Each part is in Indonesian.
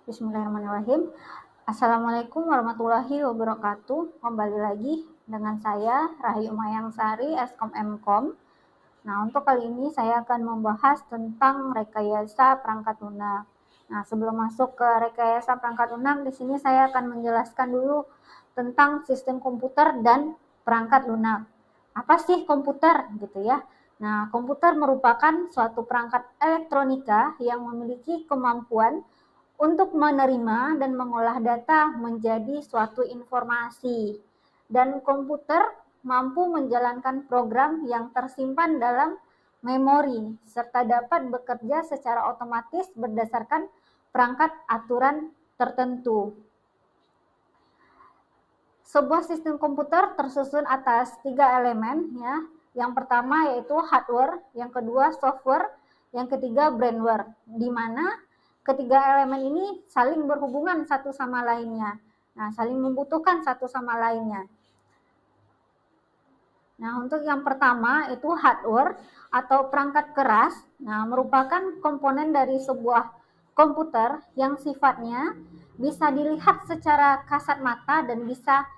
Bismillahirrahmanirrahim. Assalamualaikum warahmatullahi wabarakatuh. Kembali lagi dengan saya Rahayu Mayang Sari, Eskom Mkom. Nah, untuk kali ini saya akan membahas tentang rekayasa perangkat lunak. Nah, sebelum masuk ke rekayasa perangkat lunak, di sini saya akan menjelaskan dulu tentang sistem komputer dan perangkat lunak. Apa sih komputer gitu ya? Nah, komputer merupakan suatu perangkat elektronika yang memiliki kemampuan untuk menerima dan mengolah data menjadi suatu informasi. Dan komputer mampu menjalankan program yang tersimpan dalam memori serta dapat bekerja secara otomatis berdasarkan perangkat aturan tertentu. Sebuah sistem komputer tersusun atas 3 elemen ya. Yang pertama yaitu hardware, yang kedua software, yang ketiga brainware, di mana ketiga elemen ini saling berhubungan satu sama lainnya. Nah, saling membutuhkan satu sama lainnya. Nah, untuk yang pertama itu hardware atau perangkat keras. Nah, merupakan komponen dari sebuah komputer yang sifatnya bisa dilihat secara kasat mata dan bisa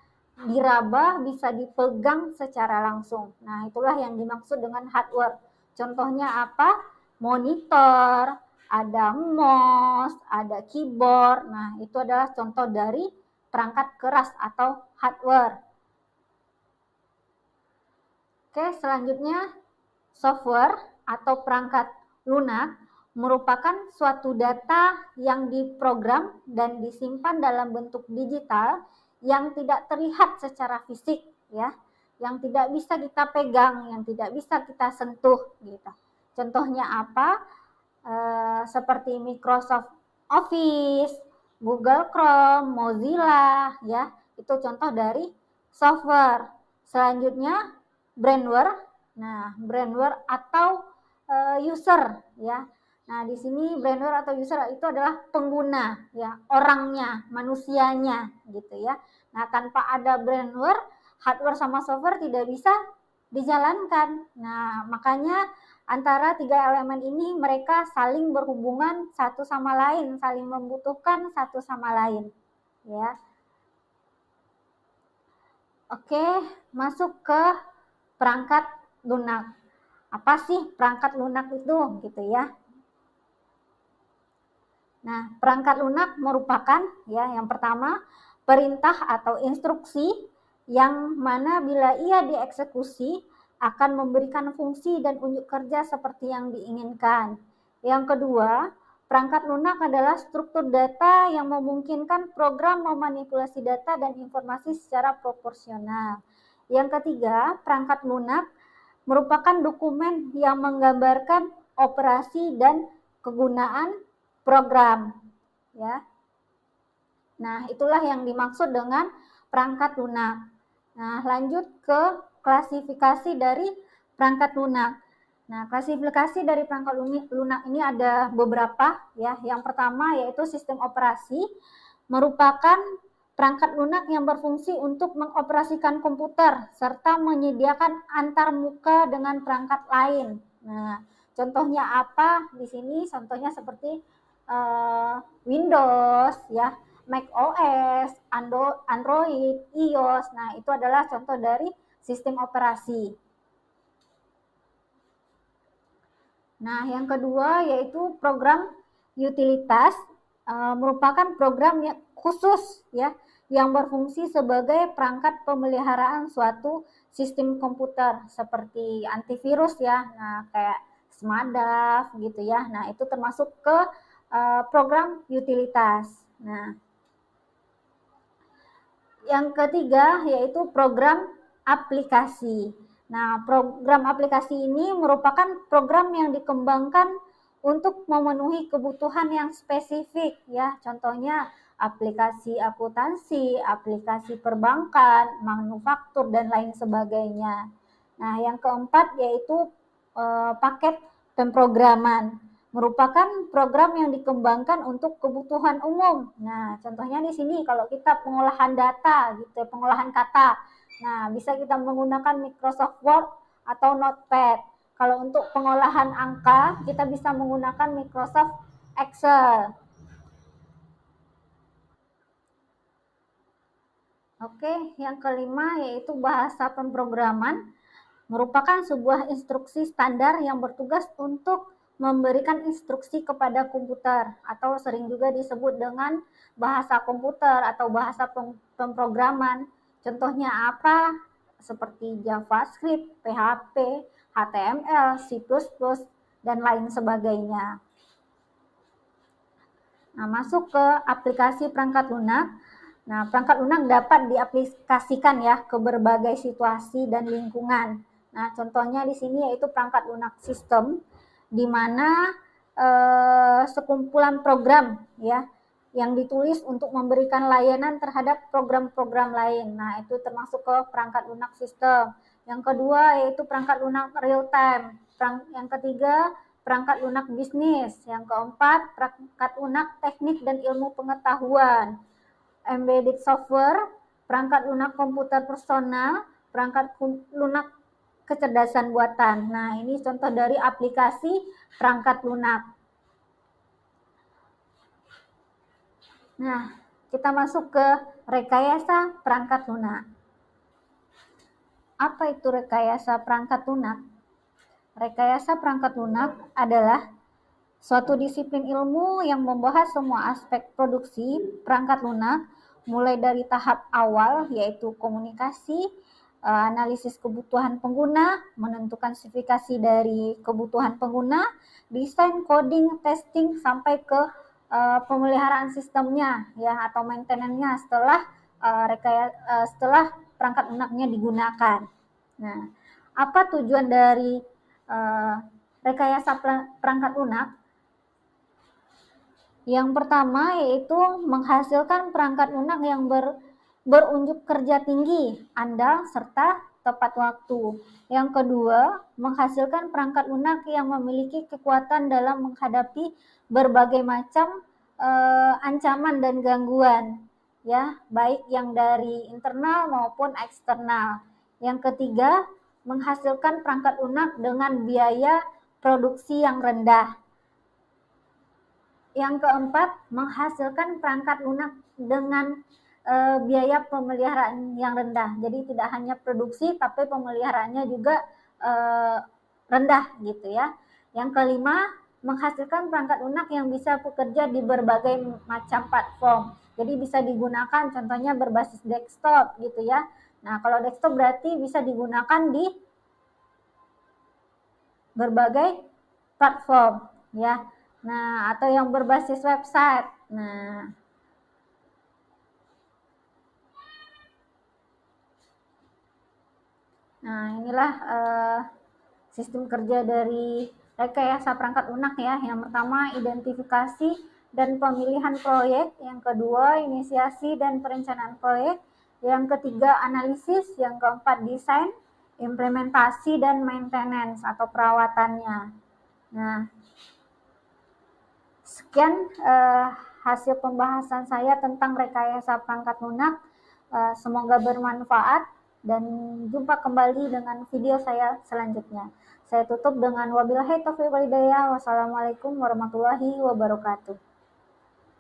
diraba, bisa dipegang secara langsung. Nah, itulah yang dimaksud dengan hardware. Contohnya apa? Monitor, ada mouse, ada keyboard. Nah, itu adalah contoh dari perangkat keras atau hardware. Oke, selanjutnya software atau perangkat lunak merupakan suatu data yang diprogram dan disimpan dalam bentuk digital yang tidak terlihat secara fisik ya, yang tidak bisa kita pegang, yang tidak bisa kita sentuh gitu. Contohnya apa? Seperti Microsoft Office, Google Chrome, Mozilla ya, itu contoh dari software. Selanjutnya brainware. Nah, brainware atau user ya. Nah, di sini brainware atau user itu adalah pengguna ya, orangnya, manusianya gitu ya. Nah, tanpa ada brainware, hardware sama software tidak bisa dijalankan. Nah, makanya antara 3 elemen ini mereka saling berhubungan satu sama lain, saling membutuhkan satu sama lain ya. Oke, masuk ke perangkat lunak. Apa sih perangkat lunak itu gitu ya? Nah, perangkat lunak merupakan ya yang pertama perintah atau instruksi yang mana bila ia dieksekusi akan memberikan fungsi dan unjuk kerja seperti yang diinginkan. Yang kedua, perangkat lunak adalah struktur data yang memungkinkan program memanipulasi data dan informasi secara proporsional. Yang ketiga, perangkat lunak merupakan dokumen yang menggambarkan operasi dan kegunaan program ya. Nah, itulah yang dimaksud dengan perangkat lunak. Nah, lanjut ke klasifikasi dari perangkat lunak. Nah, klasifikasi dari perangkat lunak ini ada beberapa ya. Yang pertama yaitu sistem operasi, merupakan perangkat lunak yang berfungsi untuk mengoperasikan komputer serta menyediakan antar muka dengan perangkat lain. Nah, contohnya apa? Di sini contohnya seperti Windows ya, Mac OS, Android, iOS. Nah, itu adalah contoh dari sistem operasi. Nah, yang kedua yaitu program utilitas, merupakan program yang khusus ya, yang berfungsi sebagai perangkat pemeliharaan suatu sistem komputer seperti antivirus ya. Nah, kayak Smadaf gitu ya. Nah, itu termasuk ke program utilitas. Nah, yang ketiga yaitu program aplikasi. Nah, program aplikasi ini merupakan program yang dikembangkan untuk memenuhi kebutuhan yang spesifik ya. Contohnya aplikasi akuntansi, aplikasi perbankan, manufaktur dan lain sebagainya. Nah, yang keempat yaitu paket pemrograman, merupakan program yang dikembangkan untuk kebutuhan umum. Nah, contohnya di sini kalau kita pengolahan data gitu, pengolahan kata. Nah, bisa kita menggunakan Microsoft Word atau Notepad. Kalau untuk pengolahan angka, kita bisa menggunakan Microsoft Excel. Oke, yang kelima yaitu bahasa pemrograman merupakan sebuah instruksi standar yang bertugas untuk memberikan instruksi kepada komputer atau sering juga disebut dengan bahasa komputer atau bahasa pemrograman. Contohnya apa? Seperti JavaScript, PHP, HTML, C++, dan lain sebagainya. Nah, masuk ke aplikasi perangkat lunak. Nah, perangkat lunak dapat diaplikasikan ya ke berbagai situasi dan lingkungan. Nah, contohnya di sini yaitu perangkat lunak sistem, di mana sekumpulan program ya yang ditulis untuk memberikan layanan terhadap program-program lain. Nah, itu termasuk ke perangkat lunak sistem. Yang kedua yaitu perangkat lunak real time. Yang ketiga perangkat lunak bisnis. Yang keempat perangkat lunak teknik dan ilmu pengetahuan. Embedded software, perangkat lunak komputer personal, perangkat lunak kecerdasan buatan. Nah, ini contoh dari aplikasi perangkat lunak. Nah, kita masuk ke rekayasa perangkat lunak. Apa itu rekayasa perangkat lunak? Rekayasa perangkat lunak adalah suatu disiplin ilmu yang membahas semua aspek produksi perangkat lunak, mulai dari tahap awal yaitu komunikasi, analisis kebutuhan pengguna, menentukan spesifikasi dari kebutuhan pengguna, desain, coding, testing, sampai ke pemeliharaan sistemnya ya atau maintenance-nya setelah perangkat lunaknya digunakan. Nah, apa tujuan dari rekayasa perangkat lunak? Yang pertama yaitu menghasilkan perangkat lunak yang berunjuk kerja tinggi, andal, serta tepat waktu. Yang kedua, menghasilkan perangkat lunak yang memiliki kekuatan dalam menghadapi berbagai macam ancaman dan gangguan, ya, baik yang dari internal maupun eksternal. Yang ketiga, menghasilkan perangkat lunak dengan biaya produksi yang rendah. Yang keempat, menghasilkan perangkat lunak dengan biaya pemeliharaan yang rendah. Jadi tidak hanya produksi, tapi pemeliharaannya juga rendah gitu ya. Yang kelima, menghasilkan perangkat lunak yang bisa bekerja di berbagai macam platform. Jadi bisa digunakan contohnya berbasis desktop gitu ya. Nah, kalau desktop berarti bisa digunakan di berbagai platform ya. Nah, atau yang berbasis website. Nah, inilah sistem kerja dari rekayasa perangkat lunak ya. Yang pertama, identifikasi dan pemilihan proyek. Yang kedua, inisiasi dan perencanaan proyek. Yang ketiga, analisis. Yang keempat, desain, implementasi, dan maintenance atau perawatannya. Nah, sekian hasil pembahasan saya tentang rekayasa perangkat lunak. Semoga bermanfaat dan jumpa kembali dengan video saya selanjutnya. Saya tutup dengan wabillahi taufiq wal hidayah. Wassalamualaikum warahmatullahi wabarakatuh.